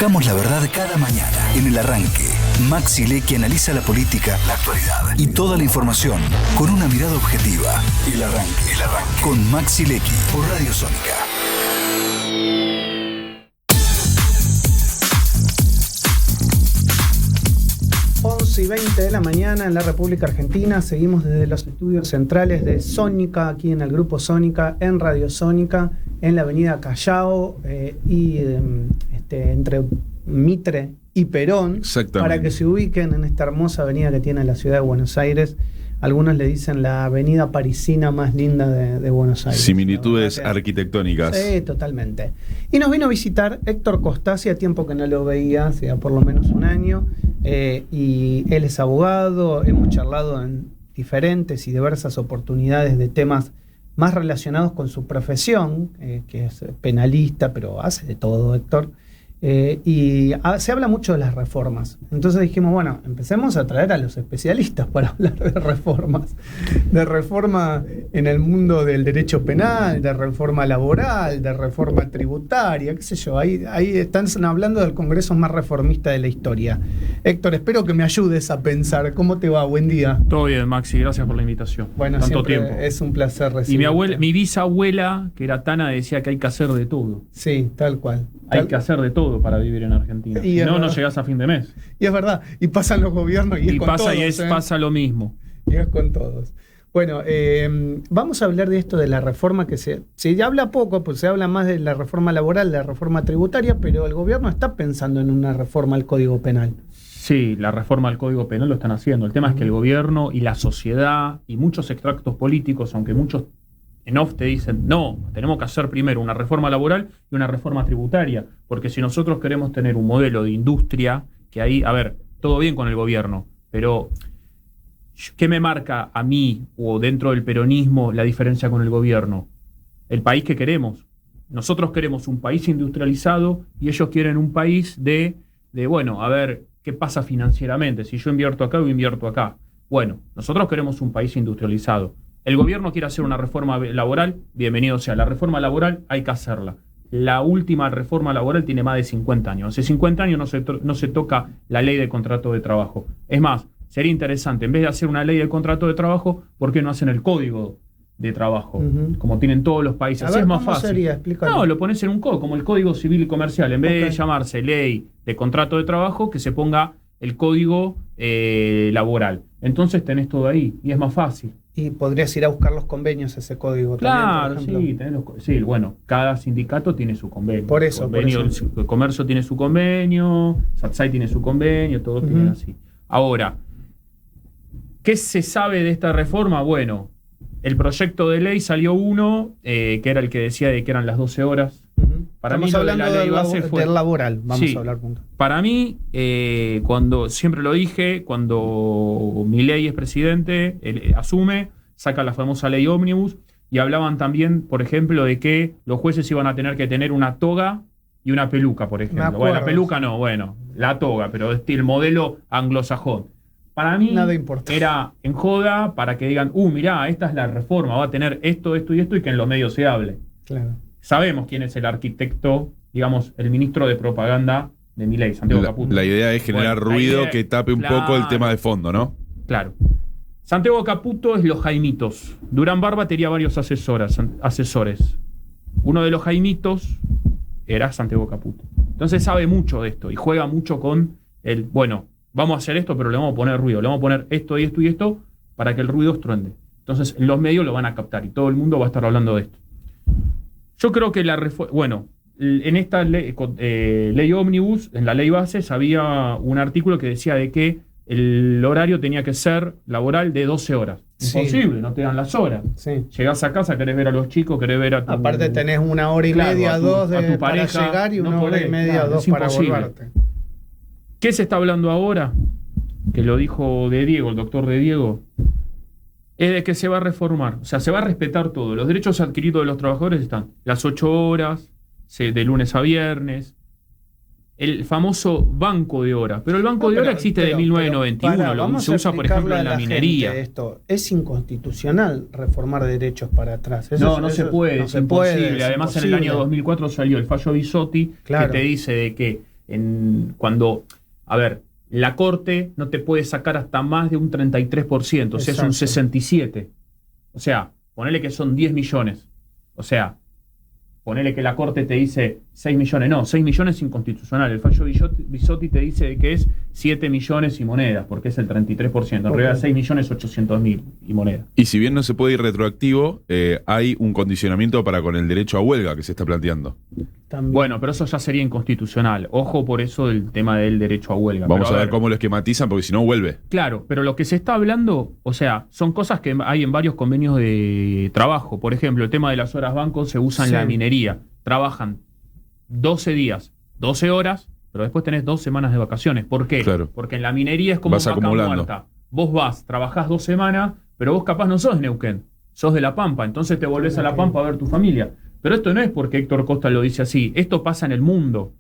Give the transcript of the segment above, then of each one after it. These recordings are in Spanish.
Buscamos la verdad cada mañana. En El Arranque, Maxi Lecky analiza la política, la actualidad y toda la información con una mirada objetiva. El Arranque. Con Maxi Lecky por Radio Sónica. Y 20 de la mañana en la República Argentina. Seguimos desde los estudios centrales de Sónica, aquí en el Grupo Sónica, en Radio Sónica, en la avenida Callao entre Mitre y Perón, para que se ubiquen en esta hermosa avenida que tiene la ciudad de Buenos Aires. Algunos le dicen la avenida parisina más linda de Buenos Aires. Similitudes arquitectónicas. Sí, totalmente. Y nos vino a visitar Héctor Costa, hacía tiempo que no lo veía, hacía por lo menos un año, y él es abogado, hemos charlado en diferentes y diversas oportunidades de temas más relacionados con su profesión, que es penalista, pero hace de todo, Héctor. Y se habla mucho de las reformas. Entonces dijimos, bueno, empecemos a traer a los especialistas para hablar de reformas. De reforma en el mundo del derecho penal, de reforma laboral, de reforma tributaria, qué sé yo. Ahí están hablando del congreso más reformista de la historia. Héctor, espero que me ayudes a pensar. ¿Cómo te va? Buen día. Todo bien, Maxi, gracias por la invitación. Bueno, tanto tiempo. Es un placer recibirte. Y mi bisabuela, que era Tana, decía que hay que hacer de todo. Sí, tal cual. Hay que hacer de todo para vivir en Argentina. Y si no llegás a fin de mes. Y es verdad. Y pasan los gobiernos y es con todos. Pasa lo mismo. Y es con todos. Bueno, vamos a hablar de esto de la reforma que se habla poco, pues se habla más de la reforma laboral, de la reforma tributaria, pero el gobierno está pensando en una reforma al Código Penal. Sí, la reforma al Código Penal lo están haciendo. El tema es que el gobierno y la sociedad y muchos extractos políticos, aunque muchos en off te dicen, no, tenemos que hacer primero una reforma laboral y una reforma tributaria, porque si nosotros queremos tener un modelo de industria, que ahí, a ver, todo bien con el gobierno, pero ¿qué me marca a mí o dentro del peronismo la diferencia con el gobierno? El país que queremos. Nosotros queremos un país industrializado y ellos quieren un país de bueno, a ver, ¿qué pasa financieramente? Si yo invierto acá o invierto acá. Bueno, nosotros queremos un país industrializado. El gobierno quiere hacer una reforma laboral, bienvenido sea. La reforma laboral hay que hacerla. La última reforma laboral tiene más de 50 años. Hace 50 años no se toca la ley de contrato de trabajo. Es más, sería interesante, en vez de hacer una ley de contrato de trabajo, ¿por qué no hacen el código de trabajo? Como tienen todos los países. Así es más fácil. Sería? Explícalo. No, lo pones en un código, como el Código Civil y Comercial. En vez de llamarse ley de contrato de trabajo, que se ponga el código laboral. Entonces tenés todo ahí y es más fácil. Y podrías ir a buscar los convenios, ese código. Claro, también, sí, bueno, cada sindicato tiene su convenio. Por eso. El comercio tiene su convenio, SATSAI tiene su convenio, todos tienen así. Ahora, ¿qué se sabe de esta reforma? Bueno, el proyecto de ley salió uno, que era el que decía de que eran las 12 horas. Para Estamos mí hablando de la ley base fue del laboral, vamos a hablar juntos. Para mí, cuando siempre lo dije, cuando Milei es presidente, él asume, saca la famosa ley ómnibus, y hablaban también, por ejemplo, de que los jueces iban a tener que tener una toga y una peluca, por ejemplo. Bueno, la peluca no, la toga, pero el modelo anglosajón. Para mí era en joda para que digan, mirá, esta es la reforma, va a tener esto, esto y esto, y que en los medios se hable. Claro. Sabemos quién es el arquitecto, digamos, el ministro de propaganda de Milei, Santiago Caputo. La idea es generar ruido que tape un poco el tema de fondo, ¿no? Claro. Santiago Caputo es los Jaimitos. Durán Barba tenía varios asesores. Uno de los Jaimitos era Santiago Caputo. Entonces sabe mucho de esto y juega mucho con vamos a hacer esto, pero le vamos a poner ruido. Le vamos a poner esto y esto y esto para que el ruido estruende. Entonces los medios lo van a captar y todo el mundo va a estar hablando de esto. Yo creo que en esta ley ómnibus, en la ley base, había un artículo que decía de que el horario tenía que ser laboral de 12 horas. Imposible, no te dan las horas. Sí. Llegás a casa, querés ver a los chicos, querés ver a tu... Aparte tenés una hora y media, dos a tu pareja, para llegar y una hora y media, dos para volverte. ¿Qué se está hablando ahora? Que lo dijo De Diego, el doctor De Diego, es de que se va a reformar. O sea, se va a respetar todo. Los derechos adquiridos de los trabajadores están las 8 horas, de lunes a viernes, el famoso banco de hora. Pero el banco de hora existe de 1991, se usa, por ejemplo, en la minería. Esto es inconstitucional reformar derechos para atrás. No se puede, es imposible. Además, en el año 2004 salió el fallo Bisotti, que te dice de que cuando, a ver, la Corte no te puede sacar hasta más de un 33%, o sea, es un 67%. O sea, ponele que son 10 millones. O sea, ponele que la Corte te dice 6 millones. No, 6 millones es inconstitucional. El fallo Bisotti te dice que es 7 millones y monedas, porque es el 33%. En realidad 6.800.000 y monedas. Y si bien no se puede ir retroactivo, hay un condicionamiento para con el derecho a huelga que se está planteando. También. Bueno, pero eso ya sería inconstitucional. Ojo por eso del tema del derecho a huelga. Vamos pero a ver cómo lo esquematizan, porque si no vuelve. Claro, pero lo que se está hablando, o sea, son cosas que hay en varios convenios de trabajo. Por ejemplo, el tema de las horas banco se usa en la minería. Trabajan 12 días, 12 horas, pero después tenés 2 semanas de vacaciones. ¿Por qué? Claro. Porque en la minería es como vas vaca acumulando. muerta. Vos vas, trabajás 2 semanas, pero vos capaz no sos de Neuquén, sos de La Pampa, entonces te volvés a La Pampa a ver tu familia. Pero esto no es porque Héctor Costa lo dice así, esto pasa en el mundo.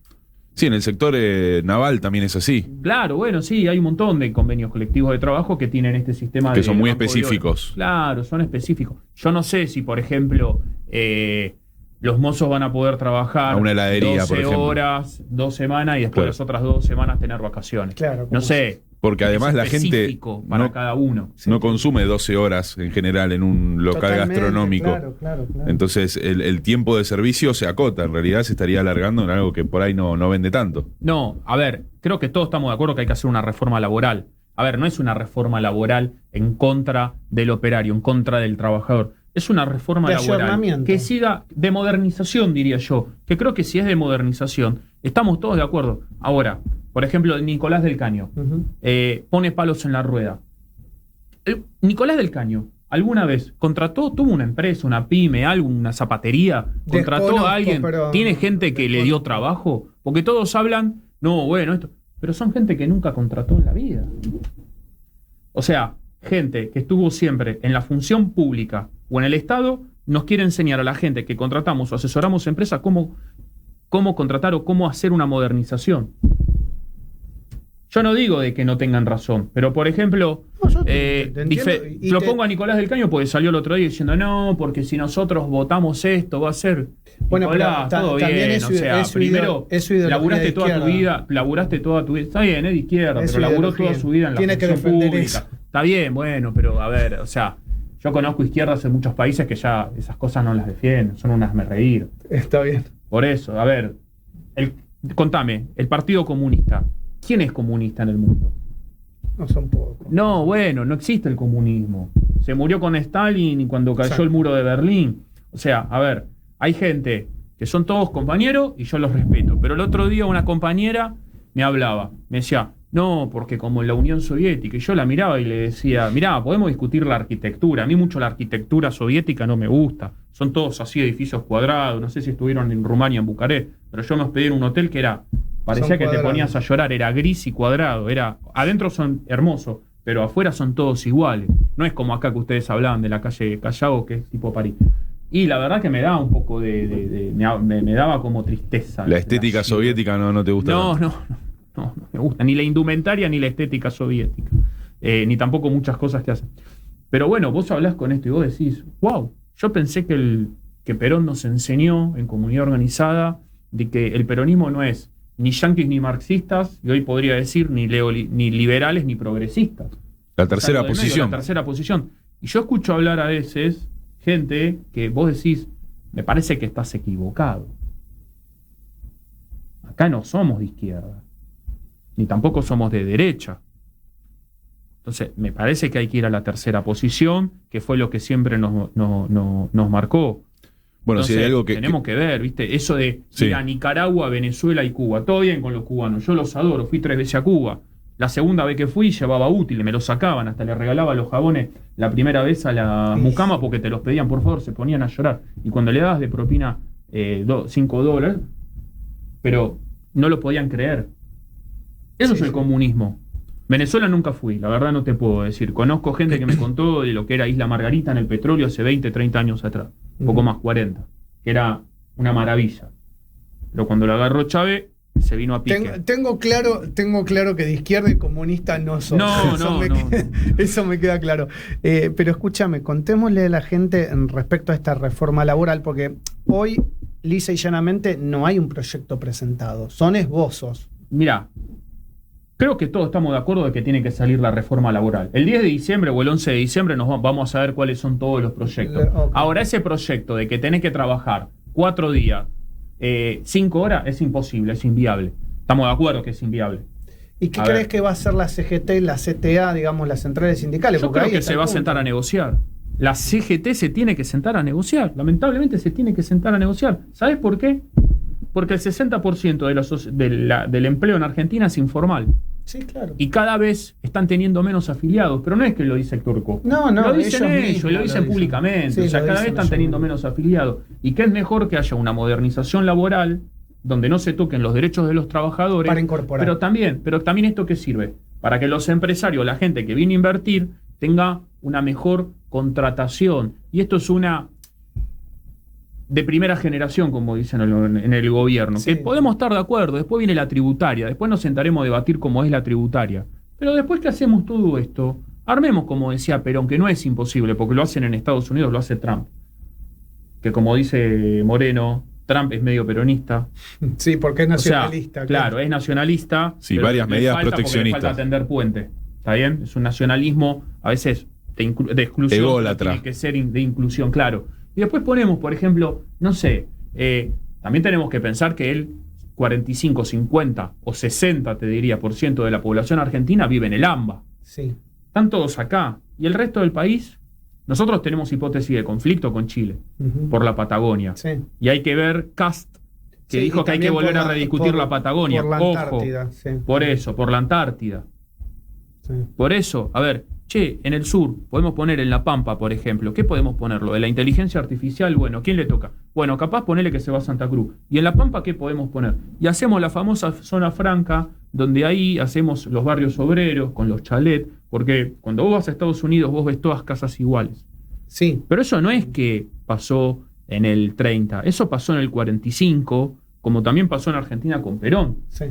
Sí, en el sector naval también es así. Claro, bueno, sí, hay un montón de convenios colectivos de trabajo que tienen este sistema Que de son muy banco de específicos. horas. Claro, son específicos. Yo no sé si, por ejemplo, los mozos van a poder trabajar A una heladería, 12 por ejemplo. horas, 2 semanas y después Claro. las otras 2 semanas tener vacaciones. Claro, No sé. Porque además es la gente específico para no, cada uno. no consume 12 horas en general en un local Totalmente, gastronómico. Claro. Entonces el tiempo de servicio se acota. En realidad se estaría alargando en algo que por ahí no vende tanto. No, a ver, creo que todos estamos de acuerdo que hay que hacer una reforma laboral. A ver, no es una reforma laboral en contra del operario, en contra del trabajador. Es una reforma De laboral ayornamiento. que siga de modernización, diría yo. Que creo que si es de modernización, estamos todos de acuerdo. Ahora, por ejemplo, Nicolás del Caño pone palos en la rueda. Nicolás del Caño, ¿alguna vez tuvo una empresa, una pyme, una zapatería? ¿Contrató Desconozco, a alguien? pero ¿Tiene gente que le dio trabajo? Porque todos hablan, no, bueno, esto. Pero son gente que nunca contrató en la vida. O sea, gente que estuvo siempre en la función pública o en el Estado, nos quiere enseñar a la gente que contratamos o asesoramos empresas cómo contratar o cómo hacer una modernización. Yo no digo de que no tengan razón, pero por ejemplo, No, yo te entiendo lo pongo a Nicolás del Caño porque salió el otro día diciendo, no, porque si nosotros votamos esto va a ser... Bueno, Nicolás, pero todo también bien, es o sea, primero es su ideología laburaste de toda tu izquierda. vida, está bien, es de izquierda, Es pero su laburó ideología. toda su vida en la Tiene que función defender pública. eso. Está bien, bueno, pero a ver, o sea, yo conozco izquierdas en muchos países que ya esas cosas no las defienden, son unas reír. Está bien. Por eso, a ver, contame, el Partido Comunista, ¿quién es comunista en el mundo? No son pocos. No, bueno, no existe el comunismo. Se murió con Stalin y cuando cayó Exacto. el muro de Berlín. O sea, a ver, hay gente que son todos compañeros y yo los respeto. Pero el otro día una compañera me hablaba, me decía, no, porque como en la Unión Soviética, y yo la miraba y le decía, mirá, podemos discutir la arquitectura. A mí mucho la arquitectura soviética no me gusta. Son todos así edificios cuadrados. No sé si estuvieron en Rumania, en Bucarest, pero yo me hospedé en un hotel que parecía Son que cuadrados. te ponías a llorar, era gris y cuadrado, adentro son hermosos, pero afuera son todos iguales. No es como acá que ustedes hablaban de la calle Callao, que es tipo París. Y la verdad que me daba un poco me daba como tristeza. La estética soviética no te gusta. No me gusta, ni la indumentaria ni la estética soviética, ni tampoco muchas cosas que hacen. Pero bueno, vos hablás con esto y vos decís, wow, yo pensé que Perón nos enseñó en comunidad organizada de que el peronismo no es ni yanquis ni marxistas, y hoy podría decir ni liberales ni progresistas. La tercera Algo del medio, posición. La tercera posición. Y yo escucho hablar a veces gente que vos decís, me parece que estás equivocado. Acá no somos de izquierda, ni tampoco somos de derecha. Entonces, me parece que hay que ir a la tercera posición, que fue lo que siempre nos marcó. Bueno, Entonces, si hay algo que tenemos que ver, ¿viste? Eso de Sí. ir a Nicaragua, Venezuela y Cuba. Todo bien con los cubanos, yo los adoro, fui 3 veces a Cuba. La segunda vez que fui llevaba útiles, me los sacaban, hasta le regalaba los jabones la primera vez a la mucama porque te los pedían, por favor, se ponían a llorar. Y cuando le dabas de propina $5, pero no lo podían creer. Eso es el comunismo. Venezuela nunca fui, la verdad no te puedo decir. Conozco gente que me contó de lo que era Isla Margarita en el petróleo hace 20, 30 años atrás. Un poco más, 40. Que era una maravilla. Pero cuando lo agarró Chávez, se vino a pique. Tengo claro que de izquierda y comunista no son. No. Eso me queda claro. Pero escúchame, contémosle a la gente respecto a esta reforma laboral, porque hoy, lisa y llanamente, no hay un proyecto presentado. Son esbozos. mirá, creo que todos estamos de acuerdo de que tiene que salir la reforma laboral. El 10 de diciembre o el 11 de diciembre vamos a saber cuáles son todos los proyectos. Okay. Ahora, ese proyecto de que tenés que trabajar 4 días, 5 horas, es imposible, es inviable. Estamos de acuerdo que es inviable. ¿Y qué crees que va a hacer la CGT y la CTA, digamos, las centrales sindicales? Yo creo que se va a sentar a negociar. La CGT se tiene que sentar a negociar. Lamentablemente se tiene que sentar a negociar. ¿Sabes por qué? Porque el 60% del empleo en Argentina es informal. Sí, claro. Y cada vez están teniendo menos afiliados. Pero no es que lo dice Héctor Koch. No, lo dicen ellos, mismos lo dicen públicamente. Sí, o sea, cada vez están teniendo menos afiliados. Y que es mejor que haya una modernización laboral donde no se toquen los derechos de los trabajadores. Para incorporar. Pero también ¿esto qué sirve? Para que los empresarios, la gente que viene a invertir, tenga una mejor contratación. Y esto es una de primera generación, como dicen en el gobierno. Sí. Que podemos estar de acuerdo. Después viene la tributaria. Después nos sentaremos a debatir cómo es la tributaria. Pero después que hacemos todo esto, armemos, como decía Perón, que no es imposible, porque lo hacen en Estados Unidos, lo hace Trump. Que como dice Moreno, Trump es medio peronista. Sí, porque es nacionalista. O sea, claro, es nacionalista. Sí, varias medidas proteccionistas. Le falta tender puente. ¿Está bien? Es un nacionalismo a veces de exclusión. Ególatra. Tiene que ser de inclusión, claro. Y después ponemos, por ejemplo, no sé, también tenemos que pensar que el 45, 50 o 60, te diría, por ciento de la población argentina vive en el AMBA. Sí. Están todos acá. Y el resto del país, nosotros tenemos hipótesis de conflicto con Chile, por la Patagonia. Sí. Y hay que ver Cast, que Sí, dijo y que hay que también volver a rediscutir la Patagonia. Por la Ojo, Antártida. Sí. por eso, por la Antártida. Sí. Por eso, a ver, en el sur podemos poner en La Pampa, por ejemplo, ¿qué podemos ponerlo? De la inteligencia artificial, bueno, ¿quién le toca? Bueno, capaz ponerle que se va a Santa Cruz. ¿Y en La Pampa qué podemos poner? Y hacemos la famosa zona franca, donde ahí hacemos los barrios obreros, con los chalets, porque cuando vos vas a Estados Unidos vos ves todas casas iguales. Sí. Pero eso no es que pasó en el 30, eso pasó en el 45, como también pasó en Argentina con Perón. Sí.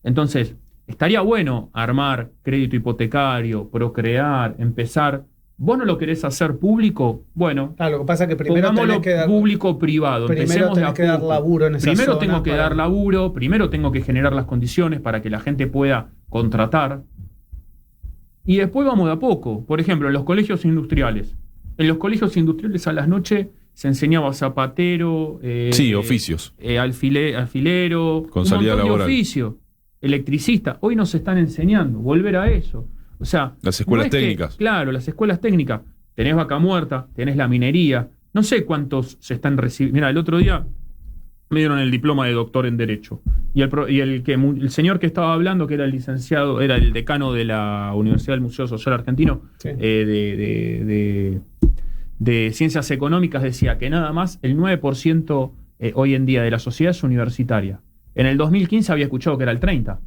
Entonces, estaría bueno armar crédito hipotecario, procrear, empezar. ¿Vos no lo querés hacer público? Bueno, Claro, lo que pasa es que primero tenés que dar público-privado. Primero tenés que dar laburo en esa Primero zona tengo que dar laburo, primero tengo que generar las condiciones para que la gente pueda contratar. Y después vamos de a poco. Por ejemplo, en los colegios industriales. En los colegios industriales a las noches se enseñaba zapatero, oficios. Alfilero, Con salida un montón laboral. de oficios, electricista. Hoy nos están enseñando, volver a eso. O sea, Las escuelas no es que- técnicas. claro, las escuelas técnicas. Tenés Vaca Muerta, tenés la minería. No sé cuántos se están recibiendo. Mira, el otro día me dieron el diploma de doctor en Derecho. Y el señor que estaba hablando, que era el licenciado, era el decano de la Universidad del Museo Social Argentino, Sí. de Ciencias Económicas, decía que nada más el 9% hoy en día de la sociedad es universitaria. En el 2015 había escuchado que era el 30%.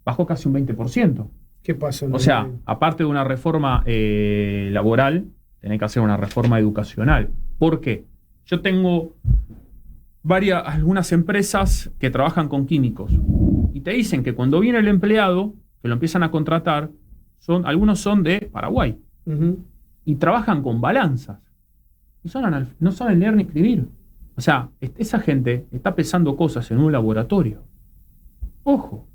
Bajó casi un 20%. ¿Qué pasó? O sea, aparte de una reforma laboral, tenés que hacer una reforma educacional. ¿Por qué? Yo tengo algunas empresas que trabajan con químicos y te dicen que cuando viene el empleado, que lo empiezan a contratar, algunos son de Paraguay y trabajan con balanzas. Y no saben leer ni escribir. O sea, esa gente está pesando cosas en un laboratorio. Ojo.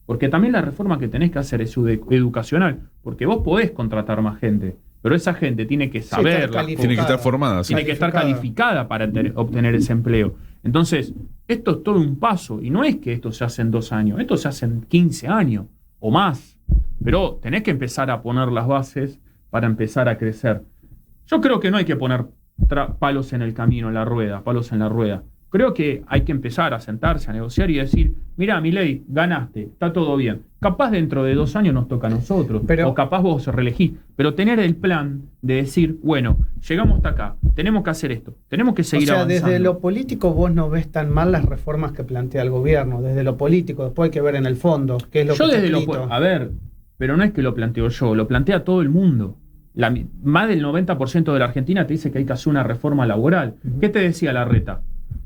Porque también la reforma que tenés que hacer es educacional. Porque vos podés contratar más gente, pero esa gente tiene que saber, Tiene que estar formada. Sí. tiene que estar calificada para obtener ese empleo. Entonces, esto es todo un paso. Y no es que esto se hace en 2 años, esto se hace en 15 años o más. Pero tenés que empezar a poner las bases para empezar a crecer. Yo creo que no hay que poner palos en el camino, palos en la rueda. Creo que hay que empezar a sentarse, a negociar y decir, mirá, Milei, ganaste, está todo bien. Capaz dentro de 2 años nos toca a nosotros, o capaz vos reelegís. Pero tener el plan de decir, bueno, llegamos hasta acá, tenemos que hacer esto, tenemos que seguir avanzando. Desde lo político vos no ves tan mal las reformas que plantea el gobierno, desde lo político, después hay que ver en el fondo qué es lo yo que desde está lo escrito. A ver, pero no es que lo planteo yo, lo plantea todo el mundo. Más del 90% de la Argentina te dice que hay que hacer una reforma laboral. ¿Qué te decía Larreta?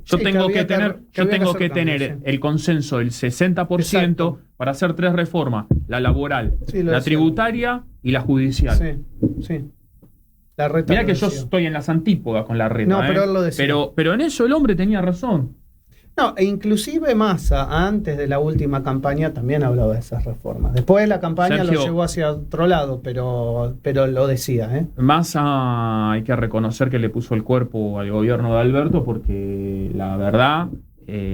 Yo tengo que tener el consenso del 60% Exacto. para hacer 3 reformas: la laboral, Sí, lo la decía. tributaria y la judicial. Sí. Larreta Mirá lo que yo decía. estoy en las antípodas con Larreta. No, pero él lo decía. Pero en eso el hombre tenía razón. No, e inclusive Massa, antes de la última campaña, también hablaba de esas reformas. Después de la campaña Sergio, lo llevó hacia otro lado, pero lo decía, ¿eh? Massa hay que reconocer que le puso el cuerpo al gobierno de Alberto porque la verdad,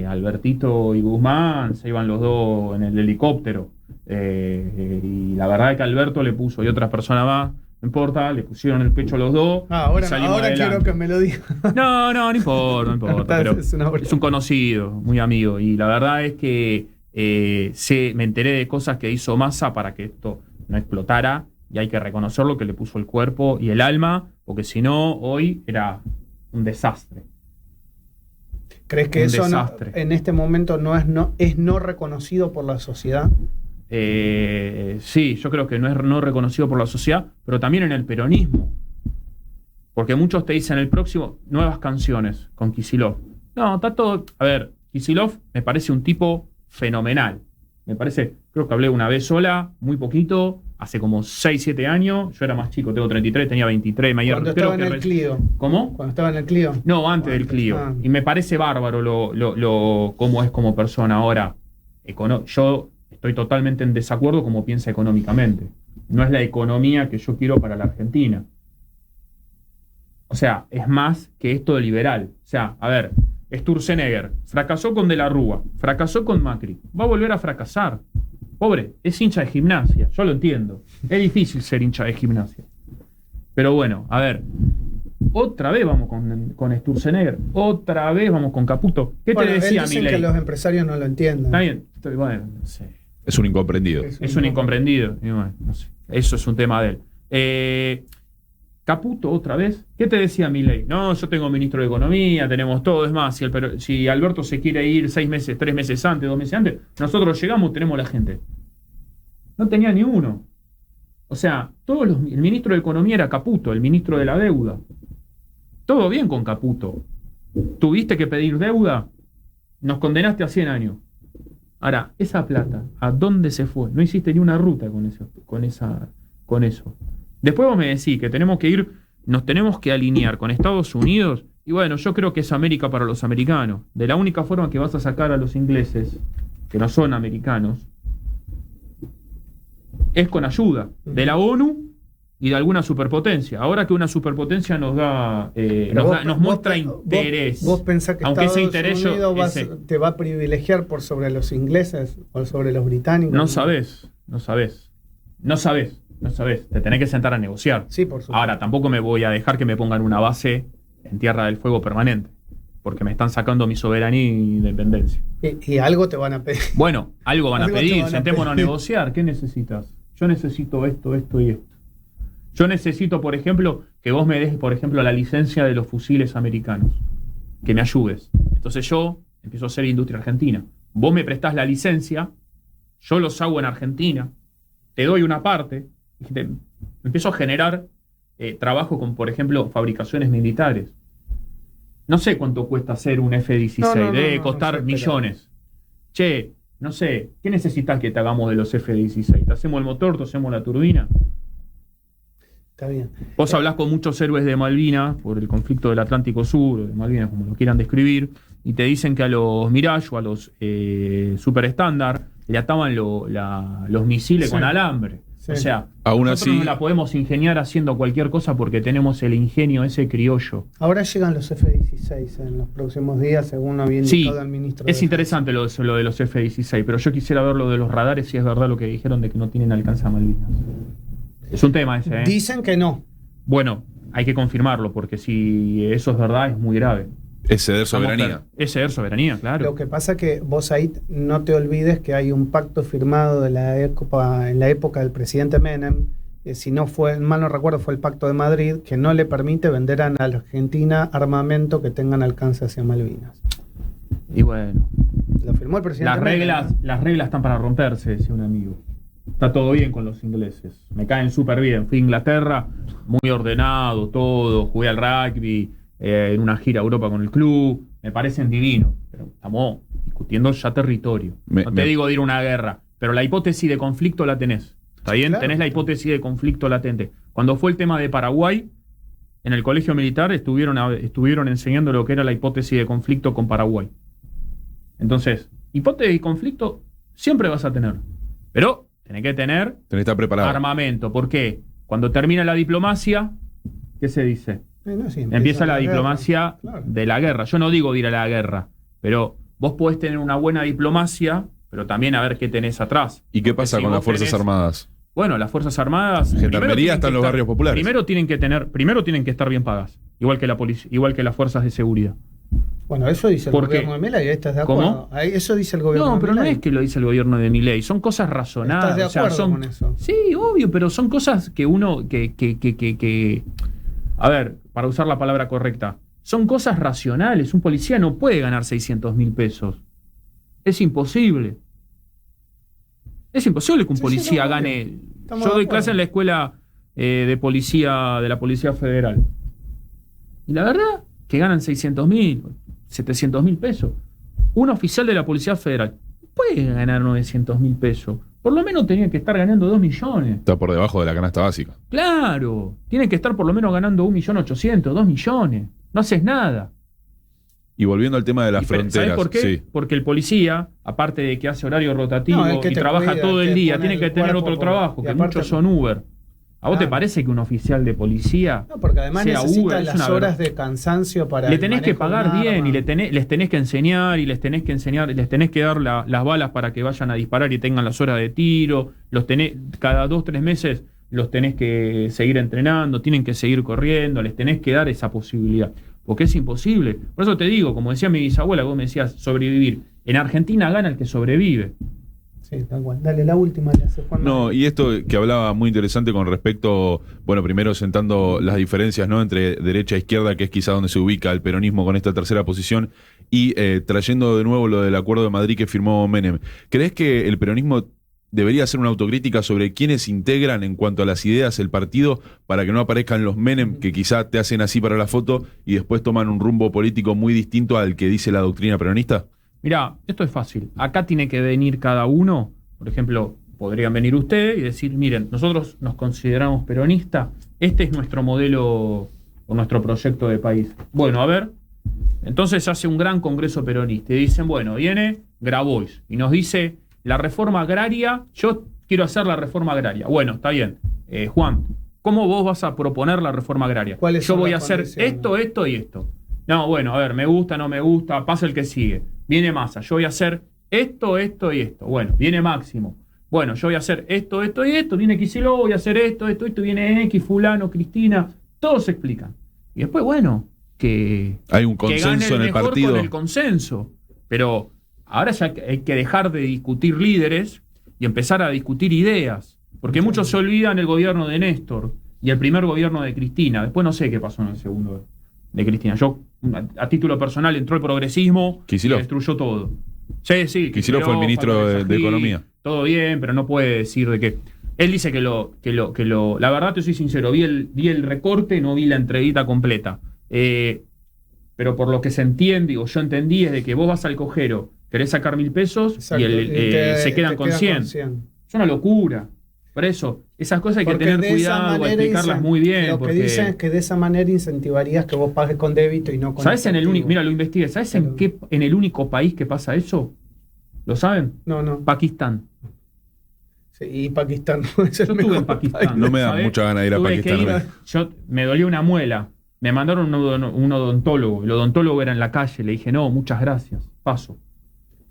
Albertito y Guzmán se iban los dos en el helicóptero. Y la verdad es que Alberto le puso y otras personas más, no importa, le pusieron el pecho a los dos. Ahora adelante. quiero que me lo diga. No importa, pero es un conocido, muy amigo. Y la verdad es que me enteré de cosas que hizo Massa para que esto no explotara, y hay que reconocerlo, que le puso el cuerpo y el alma, porque si no, hoy era un desastre. ¿Crees que eso en este momento es no reconocido por la sociedad? Sí, yo creo que no es no reconocido por la sociedad, pero también en el peronismo. Porque muchos te dicen el próximo, nuevas canciones con Kicillof. No, está todo. A ver, Kicillof me parece un tipo fenomenal. Me parece, creo que hablé una vez sola, muy poquito, hace como 6, 7 años. Yo era más chico, tengo 33, tenía 23. Cuando estaba en el Clio. ¿Cómo? Cuando estaba en el Clio. No, antes del Clio. Y me parece bárbaro cómo es como persona. Ahora, yo estoy totalmente en desacuerdo como piensa económicamente. No es la economía que yo quiero para la Argentina. O sea, es más que esto de liberal. O sea, a ver, Sturzenegger fracasó con De la Rúa, fracasó con Macri, va a volver a fracasar. Pobre, es hincha de Gimnasia, yo lo entiendo. Es difícil ser hincha de Gimnasia. Pero bueno, a ver, otra vez vamos con Sturzenegger, otra vez vamos con Caputo. ¿Qué te decía Milei? Dicen que los empresarios no lo entienden. Está bien, bueno, no sé. Es un incomprendido. Es un incomprendido. Y bueno, no sé. Eso es un tema de él. Caputo, otra vez. ¿Qué te decía Milei? No, yo tengo ministro de Economía, tenemos todo. Es más, si Alberto se quiere ir 6 meses, 3 meses antes, 2 meses antes, nosotros llegamos, tenemos la gente. No tenía ni uno. O sea, el ministro de Economía era Caputo, el ministro de la deuda. Todo bien con Caputo. Tuviste que pedir deuda, nos condenaste a 100 años. Ahora, esa plata, ¿a dónde se fue? No hiciste ni una ruta con eso. Después vos me decís que nos tenemos que alinear con Estados Unidos, y bueno, yo creo que es América para los americanos. De la única forma que vas a sacar a los ingleses, que no son americanos, es con ayuda de la ONU y de alguna superpotencia. Ahora que una superpotencia nos muestra interés. ¿Vos pensás que aunque Estados ese interés Unidos te va a privilegiar por sobre los ingleses o sobre los británicos? No sabés. Te tenés que sentar a negociar. Sí, por supuesto. Ahora, tampoco me voy a dejar que me pongan una base en Tierra del Fuego permanente, porque me están sacando mi soberanía y independencia. Y algo te van a pedir. Bueno, algo van a pedir. Sentémonos a negociar. ¿Qué necesitas? Yo necesito esto y esto. Yo necesito, por ejemplo, que vos me des, por ejemplo, la licencia de los fusiles americanos. Que me ayudes. Entonces yo empiezo a hacer industria argentina. Vos me prestás la licencia, yo los hago en Argentina, te doy una parte, y empiezo a generar trabajo con, por ejemplo, fabricaciones militares. No sé cuánto cuesta hacer un F-16, debe costar millones. Che, no sé, ¿qué necesitas que te hagamos de los F-16? ¿Te hacemos el motor, te hacemos la turbina? Está bien. Vos hablás con muchos héroes de Malvinas por el conflicto del Atlántico Sur, o de Malvinas, como lo quieran describir, y te dicen que a los Mirage o a los Super Standard le ataban los misiles con alambre. Sí. O sea, aún nosotros así, no la podemos ingeniar haciendo cualquier cosa porque tenemos el ingenio ese criollo. Ahora llegan los F-16 en los próximos días, según había indicado el ministro. Es interesante lo de los F-16, pero yo quisiera ver lo de los radares, si es verdad lo que dijeron de que no tienen alcance a Malvinas. Es un tema ese, ¿eh? Dicen que no. Bueno, hay que confirmarlo, porque si eso es verdad, es muy grave. Es ceder soberanía. Es ceder soberanía, claro. Lo que pasa que vos ahí no te olvides que hay un pacto firmado en la época del presidente Menem, si no fue, mal no recuerdo, fue el Pacto de Madrid, que no le permite vender a la Argentina armamento que tengan alcance hacia Malvinas. Y bueno, lo firmó el presidente Menem. Las reglas están para romperse, decía un amigo. Está todo bien con los ingleses. Me caen súper bien. Fui a Inglaterra, muy ordenado, todo. Jugué al rugby, en una gira a Europa con el club. Me parecen divinos. Pero estamos discutiendo ya territorio. No te digo de ir a una guerra, pero la hipótesis de conflicto la tenés. ¿Está bien? Claro. Tenés la hipótesis de conflicto latente. Cuando fue el tema de Paraguay, en el colegio militar estuvieron enseñando lo que era la hipótesis de conflicto con Paraguay. Entonces, hipótesis y conflicto siempre vas a tener. Pero tenés que tener Tenés que estar preparado. armamento. ¿Por qué? Cuando termina la diplomacia, ¿qué se dice? No, sí, Empieza la guerra. diplomacia Claro. de la guerra. Yo no digo de ir a la guerra, pero vos podés tener una buena diplomacia, pero también a ver qué tenés atrás. ¿Y qué Porque pasa si con vos las Fuerzas tenés- Armadas? Bueno, las Fuerzas Armadas. Gendarmería primero tienen está en que los barrios populares. Primero tienen que estar bien pagas. Igual que la policía, igual que las fuerzas de seguridad. Bueno, eso dice el ¿Por qué? gobierno de Milei, ¿estás de ¿Cómo? acuerdo? Ahí, eso dice el gobierno No, de pero no Milei. es que lo dice el gobierno de Milei, son cosas razonadas. ¿Estás de acuerdo son, con eso? Sí, obvio, pero son cosas que uno a ver, para usar la palabra correcta, son cosas racionales. Un policía no puede ganar 600.000 pesos. Es imposible. Es imposible que un Sí, policía no, gane. estamos de Yo doy acuerdo. clase en la escuela de policía de la Policía Federal. Y la verdad, que ganan 600.000, 700.000 pesos. Un oficial de la Policía Federal puede ganar 900.000 pesos. Por lo menos tenía que estar ganando 2 millones. Está por debajo de la canasta básica. Claro, tiene que estar por lo menos ganando 1.800.000, 2 millones. No haces nada. Y volviendo al tema de las ¿Sabes fronteras. por qué? Sí. Porque el policía, aparte de que hace horario rotativo No, es que y te trabaja cuida, todo el te día, pone tiene que el tener cuerpo otro trabajo, y que aparte- muchos son Uber. ¿A vos te Claro. parece que un oficial de policía No, porque además sea necesita Uber? Es las una horas ver- de cansancio para Le el tenés que manejo de pagar un bien arma. y les tenés que enseñar y les tenés que enseñar, les tenés que dar las balas para que vayan a disparar y tengan las horas de tiro. Los tenés, cada 2-3 meses los tenés que seguir entrenando, tienen que seguir corriendo, les tenés que dar esa posibilidad. Porque es imposible. Por eso te digo, como decía mi bisabuela, vos me decías sobrevivir. En Argentina gana el que sobrevive. Sí, tal cual. Dale, la última le hace Juan. No, y esto que hablaba muy interesante con respecto, bueno, primero sentando las diferencias, ¿no?, entre derecha e izquierda, que es quizá donde se ubica el peronismo con esta tercera posición, y trayendo de nuevo lo del Acuerdo de Madrid que firmó Menem. ¿Crees que el peronismo debería hacer una autocrítica sobre quiénes integran en cuanto a las ideas el partido para que no aparezcan los Menem que quizá te hacen así para la foto y después toman un rumbo político muy distinto al que dice la doctrina peronista? Mirá, esto es fácil. Acá tiene que venir cada uno. Por ejemplo, podrían venir ustedes y decir, miren, nosotros nos consideramos peronistas, este es nuestro modelo o nuestro proyecto de país. Bueno, a ver, entonces hace un gran congreso peronista y dicen, bueno, viene Grabois y nos dice, la reforma agraria, yo quiero hacer la reforma agraria. Bueno, está bien. Juan, ¿cómo vos vas a proponer la reforma agraria? ¿Cuáles Yo son voy a las hacer condiciones? esto y esto. No, bueno, a ver, me gusta, no me gusta, pasa el que sigue. Viene Massa, yo voy a hacer esto y esto. Bueno, viene Máximo. Bueno, yo voy a hacer esto y esto. Viene Kicillof, voy a hacer esto. Viene X, fulano, Cristina. Todos se explican. Y después, bueno, que Hay un que gane consenso en el mejor partido. con el consenso. Pero ahora ya hay que dejar de discutir líderes y empezar a discutir ideas. Porque muchos se olvidan el gobierno de Néstor y el primer gobierno de Cristina. Después no sé qué pasó en el segundo de Cristina. Yo, a título personal, entró el progresismo y Kicillof. destruyó todo. Sí. Kicillof fue el ministro de Economía. Todo bien, pero no puede decir de que... Él dice que la verdad, te soy sincero, vi el recorte, no vi la entrevista completa. Pero por lo que se entiende, o yo entendí, es de que vos vas al cojero, querés sacar 1.000 pesos Exacto, y se quedan con 100. Es una locura. Por eso, esas cosas hay que Porque tener de esa cuidado, hay que manera explicarlas muy bien. Lo porque, que dicen es que de esa manera incentivarías que vos pagues con débito y no con ¿sabes efectivo. mira, lo investigué, ¿sabes en el único país que pasa eso? ¿Lo saben? No. Pakistán. Sí, y Pakistán no es el Yo estuve mejor en Pakistán. país. No me da ¿sabés? mucha gana de ir a Tuve que Pakistán. Yo me dolía una muela. Me mandaron un odontólogo. El odontólogo era en la calle. Le dije, no, muchas gracias. Paso.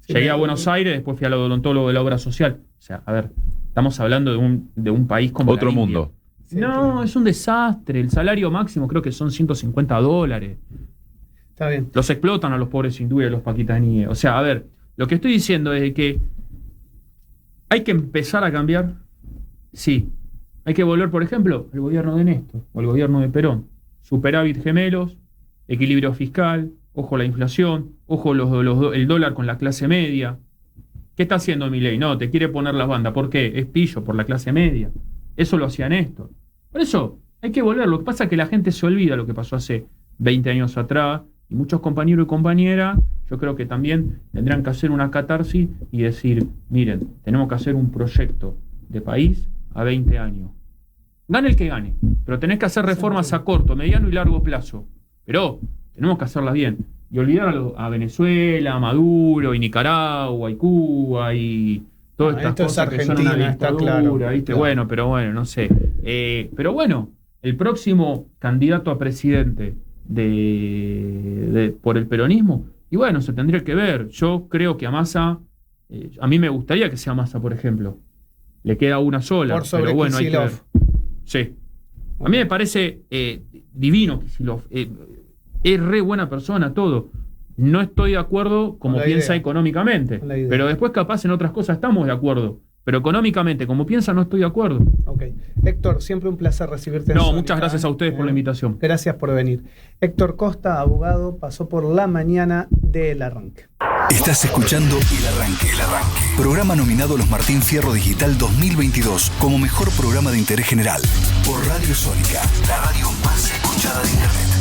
Sí, Llegué a Buenos Aires, después fui al odontólogo de la obra social. O sea, a ver, estamos hablando de un país como Otro la India. mundo. Sí, No, claro. es un desastre. El salario máximo creo que son $150. Está bien. Los explotan a los pobres hindúes y a los pakistaníes. O sea, a ver, lo que estoy diciendo es que hay que empezar a cambiar. Sí. Hay que volver, por ejemplo, al gobierno de Néstor o al gobierno de Perón. Superávit gemelos, equilibrio fiscal, ojo la inflación, ojo el dólar con la clase media. ¿Qué está haciendo Milei? No, te quiere poner las bandas. ¿Por qué? Es pillo por la clase media. Eso lo hacía Néstor. Por eso hay que volver. Lo que pasa es que la gente se olvida lo que pasó hace 20 años atrás. Y muchos compañeros y compañeras, yo creo que también tendrán que hacer una catarsis y decir, miren, tenemos que hacer un proyecto de país a 20 años. Gane el que gane, pero tenés que hacer reformas a corto, mediano y largo plazo. Pero tenemos que hacerlas bien. y olvidar a Venezuela, a Maduro, y Nicaragua, y Cuba, y todas estas esto es cosas que son una Argentina, está dictadura, claro, ¿viste? claro. Bueno, pero bueno, no sé. Pero bueno, el próximo candidato a presidente por el peronismo, y bueno, se tendría que ver. Yo creo que a Massa, a mí me gustaría que sea Massa, por ejemplo. Le queda una sola, Por sobre pero bueno, hay que ver. Kicillof. Sí. A mí me parece divino Kicillof. Es re buena persona, todo. No estoy de acuerdo como Con la piensa idea. económicamente. Con la idea. Pero después capaz en otras cosas estamos de acuerdo. Pero económicamente, como piensa, no estoy de acuerdo. Ok. Héctor, siempre un placer recibirte. No, Sónica, muchas gracias a ustedes por la invitación. Gracias por venir. Héctor Costa, abogado, pasó por la mañana del arranque. Estás escuchando El Arranque. Programa nominado a los Martín Fierro Digital 2022 como mejor programa de interés general por Radio Sónica, la radio más escuchada de Internet.